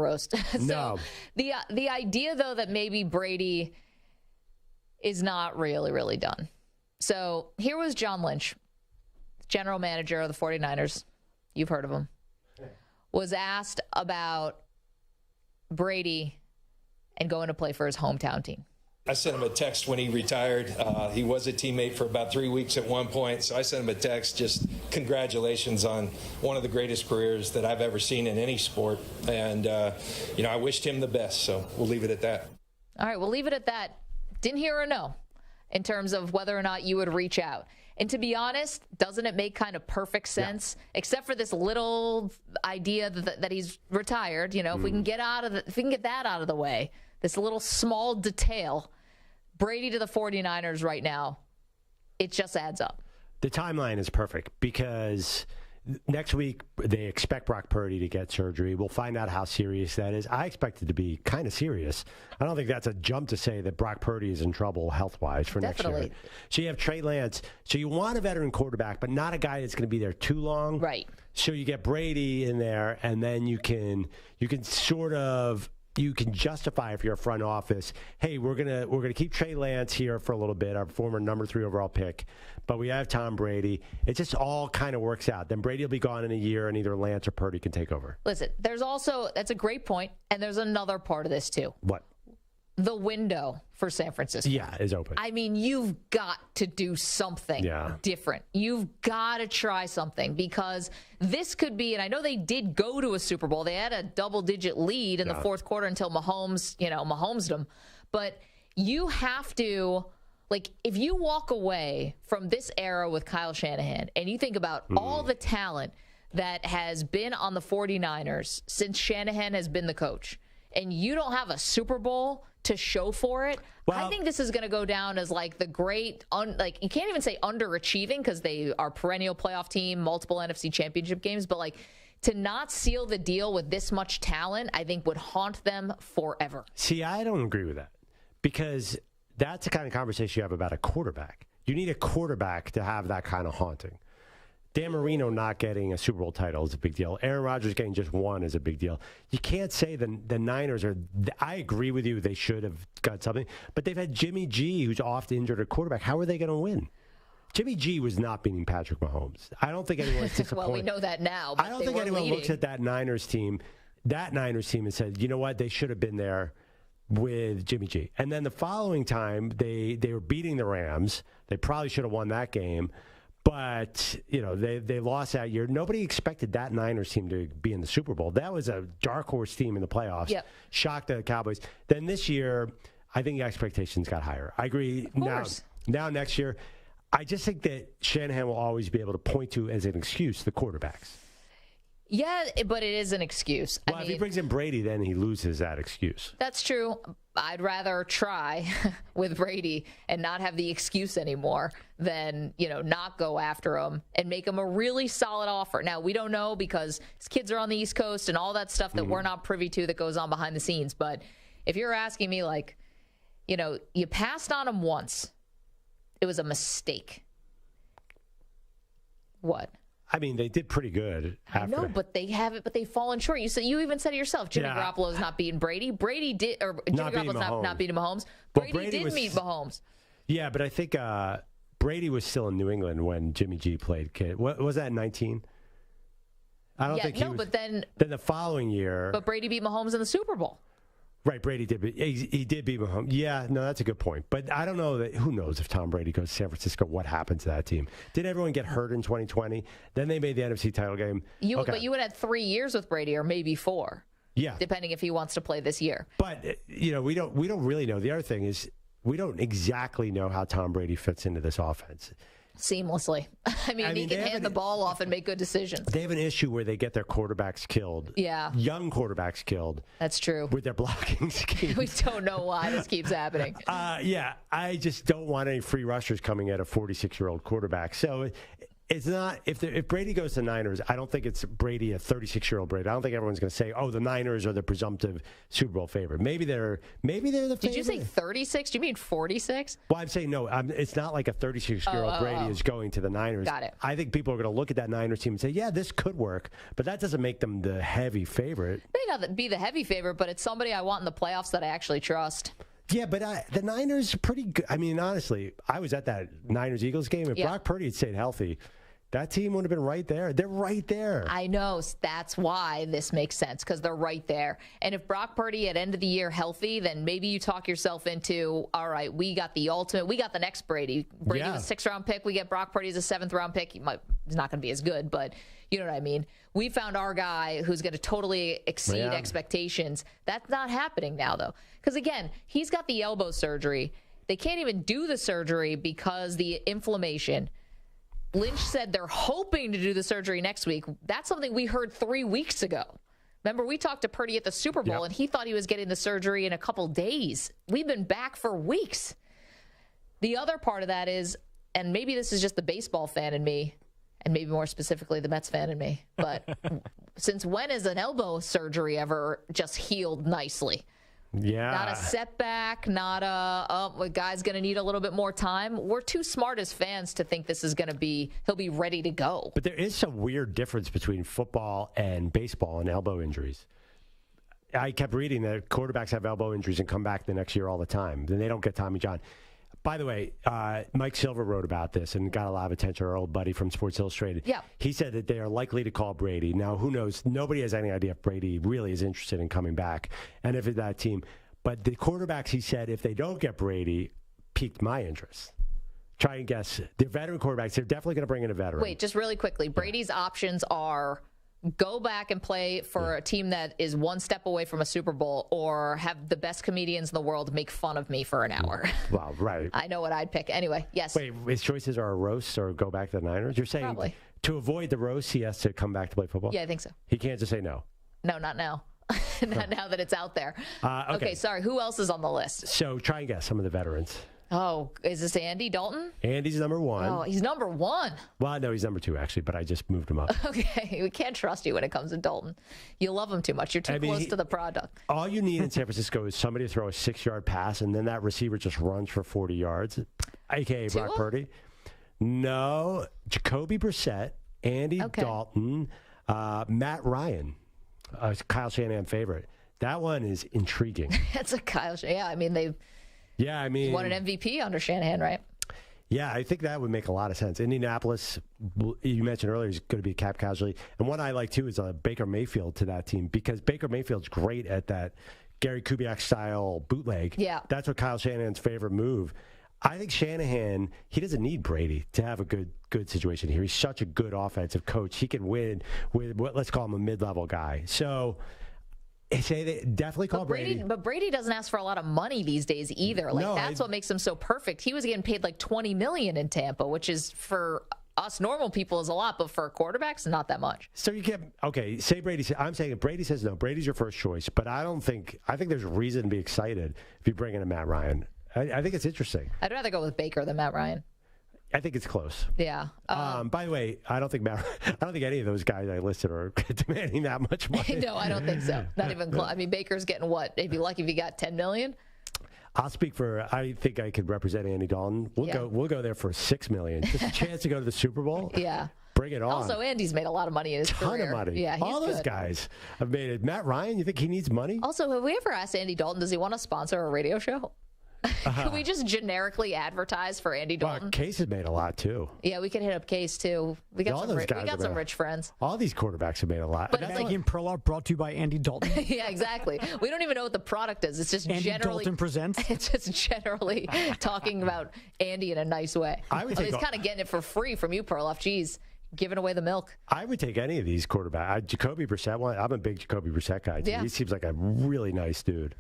roast. No. The idea, though, that maybe Brady is not really done. So here was John Lynch, general manager of the 49ers. You've heard of him. Was asked about Brady and going to play for his hometown team. I sent him a text when he retired. He was a teammate for about 3 weeks at one point, so I sent him a text, just congratulations on one of the greatest careers that I've ever seen in any sport. And, I wished him the best, so we'll leave it at that. All right, we'll leave it at that. Didn't hear a no in terms of whether or not you would reach out. And to be honest, doesn't it make kind of perfect sense, except for this little idea that he's retired? If we can get that out of the way, this little small detail, Brady to the 49ers right now, it just adds up. The timeline is perfect because next week they expect Brock Purdy to get surgery. We'll find out how serious that is. I expect it to be kind of serious. I don't think that's a jump to say that Brock Purdy is in trouble health-wise for next year. So you have Trey Lance. So you want a veteran quarterback, but not a guy that's going to be there too long. Right. So you get Brady in there, and then you can sort of – you can justify if you're a front office, hey, we're gonna keep Trey Lance here for a little bit, our former number 3 overall pick, but we have Tom Brady. It just all kind of works out. Then Brady will be gone in a year, and either Lance or Purdy can take over. Listen, that's a great point, and there's another part of this too. What? The window for San Francisco. Yeah, is open. I mean, you've got to do something different. You've got to try something because this could be, and I know they did go to a Super Bowl. They had a double-digit lead in the fourth quarter until Mahomes them. But you have to, if you walk away from this era with Kyle Shanahan and you think about all the talent that has been on the 49ers since Shanahan has been the coach, and you don't have a Super Bowl to show for it, I think this is going to go down as the great, you can't even say underachieving because they are perennial playoff team, multiple NFC championship games, but to not seal the deal with this much talent, I think would haunt them forever. See, I don't agree with that because that's the kind of conversation you have about a quarterback. You need a quarterback to have that kind of haunting. Dan Marino not getting a Super Bowl title is a big deal. Aaron Rodgers getting just one is a big deal. You can't say the Niners are – I agree with you. They should have got something. But they've had Jimmy G, who's oft injured at quarterback. How are they going to win? Jimmy G was not beating Patrick Mahomes. I don't think anyone's disappointed. Well, we know that now. I don't think anyone looks at that Niners team and said, you know what, they should have been there with Jimmy G. And then the following time, they were beating the Rams. They probably should have won that game. But, they lost that year. Nobody expected that Niners team to be in the Super Bowl. That was a dark horse team in the playoffs. Yep. Shocked the Cowboys. Then this year, I think the expectations got higher. I agree. Now next year, I just think that Shanahan will always be able to point to as an excuse the quarterbacks. Yeah, but it is an excuse. Well, if he brings in Brady, then he loses that excuse. That's true. I'd rather try with Brady and not have the excuse anymore than, not go after him and make him a really solid offer. Now, we don't know because his kids are on the East Coast and all that stuff that we're not privy to that goes on behind the scenes. But if you're asking me, you passed on him once. It was a mistake. What? I mean, they did pretty good. I know, but they've fallen short. You even said it yourself. Jimmy Garoppolo's not beating Brady. Brady did, or Jimmy Garoppolo's not beating Mahomes. Brady did meet Mahomes. Yeah, but I think Brady was still in New England when Jimmy G played. What was that, 19? I don't think he was. But then the following year. But Brady beat Mahomes in the Super Bowl. Right, Brady did. He did beat Mahomes. Yeah, no, that's a good point. But I don't know who knows if Tom Brady goes to San Francisco, what happens to that team? Did everyone get hurt in 2020? Then they made the NFC title game. But you would have had 3 years with Brady, or maybe 4. Yeah, depending if he wants to play this year. But we don't really know. The other thing is we don't exactly know how Tom Brady fits into this offense. Seamlessly. I mean, he can hand the ball off and make good decisions. They have an issue where they get their quarterbacks killed. Yeah. Young quarterbacks killed. That's true. With their blocking scheme. We don't know why this keeps happening. I just don't want any free rushers coming at a 46-year-old quarterback. So It's not if Brady goes to the Niners, I don't think it's Brady, a 36-year-old Brady. I don't think everyone's going to say, "Oh, the Niners are the presumptive Super Bowl favorite." Maybe they're the favorite. Did you say 36? Do you mean 46? Well, I'm saying no. It's not like a 36-year-old Brady is going to the Niners. Got it. I think people are going to look at that Niners team and say, "Yeah, this could work," but that doesn't make them the heavy favorite. May not be the heavy favorite, but it's somebody I want in the playoffs that I actually trust. Yeah, but the Niners are pretty good. I mean, honestly, I was at that Niners-Eagles game. If Brock Purdy had stayed healthy, that team would have been right there. They're right there. I know. That's why this makes sense, because they're right there. And if Brock Purdy at end of the year healthy, then maybe you talk yourself into, all right, we got the ultimate. We got the next Brady. Brady was a 6th-round pick. We get Brock Purdy as a 7th-round pick. He's not going to be as good, but you know what I mean. We found our guy who's going to totally exceed expectations. That's not happening now, though. Because, again, he's got the elbow surgery. They can't even do the surgery because the inflammation. Lynch said they're hoping to do the surgery next week. That's something we heard 3 weeks ago. Remember, we talked to Purdy at the Super Bowl, and he thought he was getting the surgery in a couple days. We've been back for weeks. The other part of that is, and maybe this is just the baseball fan in me, and maybe more specifically the Mets fan in me, but since when is an elbow surgery ever just healed nicely? Yeah. Not a setback, not a guy's going to need a little bit more time. We're too smart as fans to think this is going to be, he'll be ready to go. But there is some weird difference between football and baseball and elbow injuries. I kept reading that quarterbacks have elbow injuries and come back the next year all the time. Then they don't get Tommy John. By the way, Mike Silver wrote about this and got a lot of attention, our old buddy from Sports Illustrated. Yeah. He said that they are likely to call Brady. Now, who knows? Nobody has any idea if Brady really is interested in coming back and if it's that team. But the quarterbacks, he said, if they don't get Brady, piqued my interest. Try and guess. The veteran quarterbacks, they're definitely going to bring in a veteran. Wait, just really quickly. Brady's options are go back and play for a team that is one step away from a Super Bowl, or have the best comedians in the world make fun of me for an hour. Wow, right. I know what I'd pick. Anyway, yes. Wait, his choices are a roast or go back to the Niners? You're saying Probably. To avoid the roast, he has to come back to play football? Yeah, I think so. He can't just say no. No, not now. Not now that it's out there. Okay, sorry. Who else is on the list? So try and guess some of the veterans. Oh, is this Andy Dalton? Andy's number 1. Oh, he's number 1. Well, no, he's number 2, actually, but I just moved him up. Okay, we can't trust you when it comes to Dalton. You love him too much. You're too close to the product. All you need in San Francisco is somebody to throw a 6-yard pass, and then that receiver just runs for 40 yards, a.k.a. Brock Purdy. No, Jacoby Brissett, Andy Dalton, Matt Ryan, Kyle Shanahan favorite. That one is intriguing. That's a Kyle Shanahan. Yeah, I mean, they've won an MVP under Shanahan, right? Yeah, I think that would make a lot of sense. Indianapolis, you mentioned earlier, is going to be a cap casualty. And one I like, too, is Baker Mayfield to that team, because Baker Mayfield's great at that Gary Kubiak-style bootleg. Yeah. That's what Kyle Shanahan's favorite move. I think Shanahan, he doesn't need Brady to have a good situation here. He's such a good offensive coach. He can win with what, let's call him a mid-level guy. So say they definitely call Brady. But Brady doesn't ask for a lot of money these days either. That's what makes him so perfect. He was getting paid like $20 million in Tampa, which is for us normal people is a lot, but for quarterbacks, not that much. So you can't, say Brady. I'm saying if Brady says no, Brady's your first choice. But I think there's reason to be excited if you bring in a Matt Ryan. I think it's interesting. I'd rather go with Baker than Matt Ryan. I think it's close. Yeah. By the way, I don't think any of those guys I listed are demanding that much money. No, I don't think so. Not even close. I mean, Baker's getting what? If you lucky if you got $10 million. I'll speak for. I think I could represent Andy Dalton. We'll go there for $6 million. Just a chance to go to the Super Bowl. Yeah. Bring it on. Also, Andy's made a lot of money in his career. Ton of money. Yeah, all those guys have made it. Matt Ryan, you think he needs money? Also, have we ever asked Andy Dalton, does he want to sponsor a radio show? Can we just generically advertise for Andy Dalton? Well, Case has made a lot, too. Yeah, we could hit up Case, too. We got some rich friends. All these quarterbacks have made a lot. But Maggie and Perloff brought to you by Andy Dalton. Yeah, exactly. We don't even know what the product is. It's just Andy Dalton presents. It's just generally talking about Andy in a nice way. He's kind of getting it for free from you, Perloff. Jeez. Giving away the milk. I would take any of these quarterbacks. Jacoby Brissett, I'm a big Jacoby Brissett guy, too. Yeah. He seems like a really nice dude.